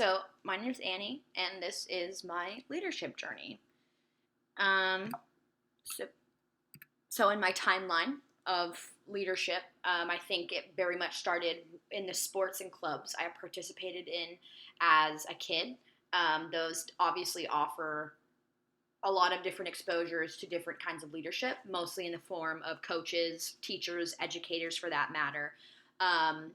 So, my name is Annie, and this is my leadership journey. Um, so, so, in my timeline of leadership, I think it very much started in the sports and clubs I participated in as a kid. Those obviously offer a lot of different exposures to different kinds of leadership, mostly in the form of coaches, teachers, educators for that matter.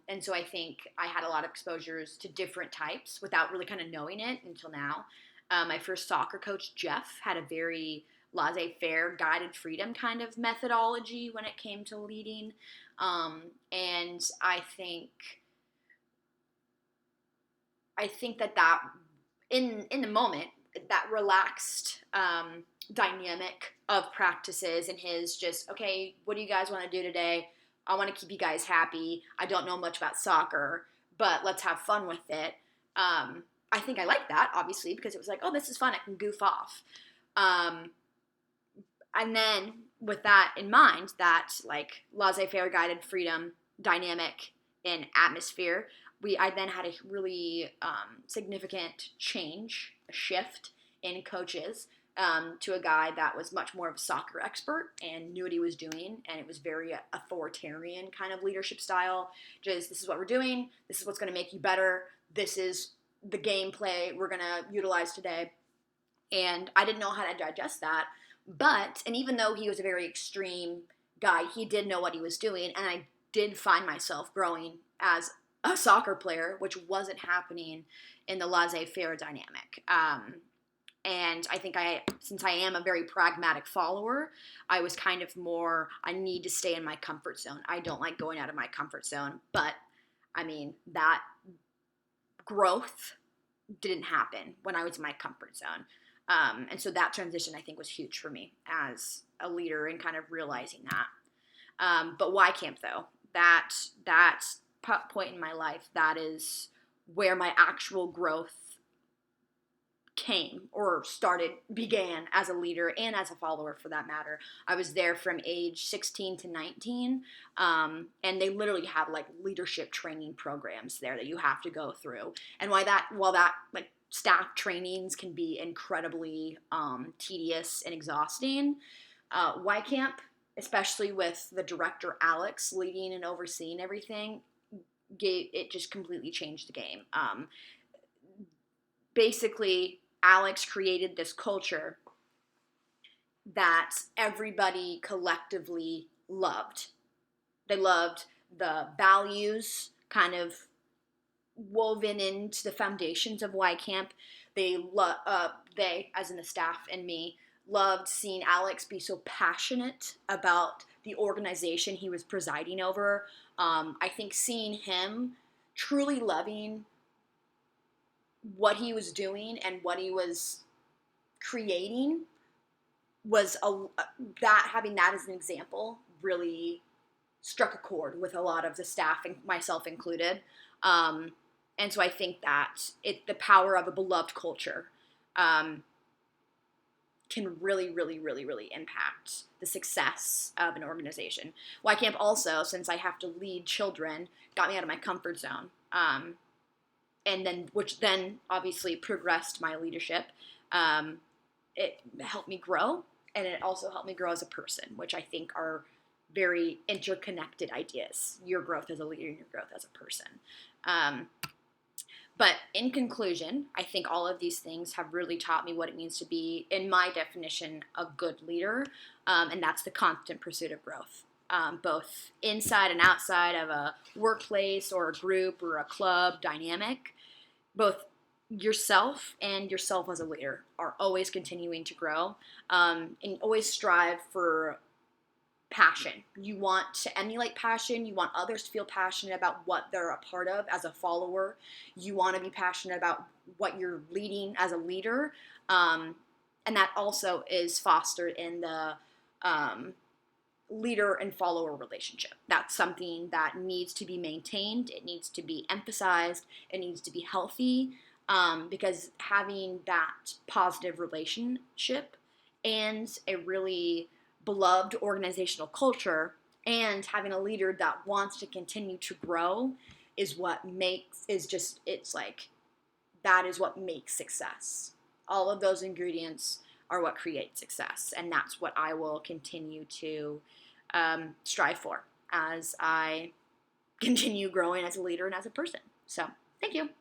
And so I think I had a lot of exposures to different types without really kind of knowing it until now. My first soccer coach, Jeff, had a very laissez faire, guided freedom kind of methodology when it came to leading. And I think that in the moment, that relaxed dynamic of practices and his just, okay, what do you guys want to do today? I want to keep you guys happy. I don't know much about soccer, but let's have fun with it. I think I like that, obviously, because it was like, oh, this is fun. I can goof off. Um, and then with that in mind, that like laissez-faire, guided freedom dynamic and atmosphere, I then had a really significant change, a shift in coaches, to a guy that was much more of a soccer expert and knew what he was doing, and it was very authoritarian kind of leadership style. Just, this is what we're doing, this is what's going to make you better, this is the gameplay we're going to utilize today. And I didn't know how to digest that. And even though he was a very extreme guy, he did know what he was doing, and I did find myself growing as a soccer player, which wasn't happening in the laissez-faire dynamic. And I think since I am a very pragmatic follower, I was kind of more, I need to stay in my comfort zone. I don't like going out of my comfort zone, but I mean, that growth didn't happen when I was in my comfort zone. And so that transition, I think, was huge for me as a leader and kind of realizing that. But Y Camp, though, that point in my life, that is where my actual growth began as a leader and as a follower for that matter. I was there from age 16 to 19, and they literally have like leadership training programs there that you have to go through. And while that like staff trainings can be incredibly tedious and exhausting, Y Camp, especially with the director Alex leading and overseeing everything, it just completely changed the game. Basically, Alex created this culture that everybody collectively loved. They loved the values kind of woven into the foundations of Y Camp. They, as in the staff and me, loved seeing Alex be so passionate about the organization he was presiding over. I think seeing him truly loving what he was doing and what he was creating was having that as an example really struck a chord with a lot of the staff, and myself included. And so I think that the power of a beloved culture can really, really, really, really impact the success of an organization. Y Camp also, since I have to lead children, got me out of my comfort zone. Which then obviously progressed my leadership. It helped me grow, and it also helped me grow as a person, which I think are very interconnected ideas. Your growth as a leader and your growth as a person. But in conclusion, I think all of these things have really taught me what it means to be, in my definition, a good leader, and that's the constant pursuit of growth. Both inside and outside of a workplace or a group or a club dynamic, both yourself and yourself as a leader are always continuing to grow, and always strive for passion. You want to emulate passion. You want others to feel passionate about what they're a part of as a follower. You want to be passionate about what you're leading as a leader. And that also is fostered in the leader and follower relationship. That's something that needs to be maintained. It needs to be emphasized. It needs to be healthy, because having that positive relationship and a really beloved organizational culture and having a leader that wants to continue to grow is what it's like that is what makes success. All of those ingredients are what create success, and that's what I will continue to strive for as I continue growing as a leader and as a person. So, thank you.